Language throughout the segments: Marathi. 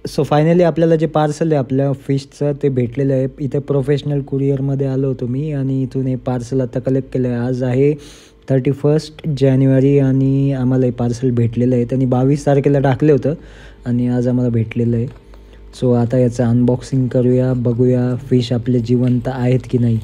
सो फायनली आपल्याला जे पार्सल आहे आपल्या फिशचं ते भेटलेलं आहे. इथे प्रोफेशनल कुरिअरमध्ये आलो होतो मी आणि इथून हे पार्सल आता कलेक्ट केलं आहे. आज आहे 31 जानेवारी आणि आम्हाला हे पार्सल भेटलेलं आहे. त्यांनी 22 तारखेला टाकलं होतं आणि आज आम्हाला भेटलेलं आहे. सो आता याचं अनबॉक्सिंग करूया, बघूया फिश आपले जिवंत आहेत की नाही.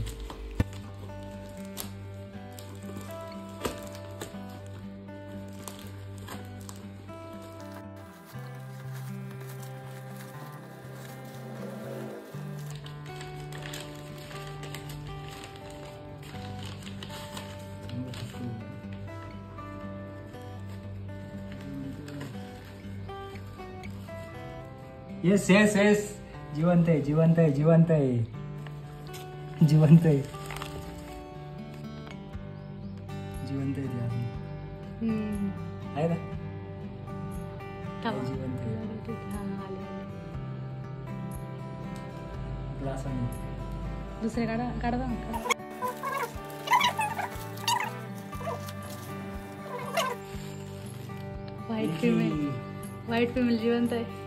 येस येस येस, जिवंत आहे जिवंत आहे जिवंत आहे जिवंत आहे जिवंत आहे आहे ना, जिवंत आहे. ग्लास आणि दुसरे काढा काढा. व्हाईट फिमेल जिवंत आहे.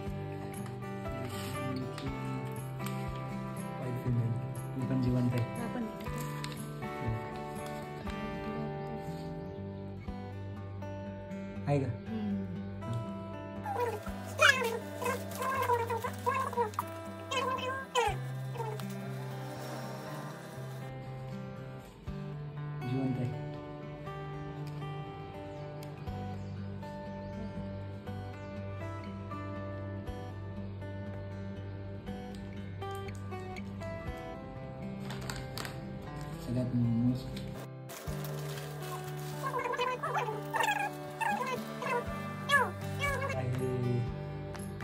पण जिवंत आहे. आहे का? जिवंत आहे. सगळ्यात मोस्ट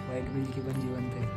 व्हाईट मिल्की पण जिवंत आहे.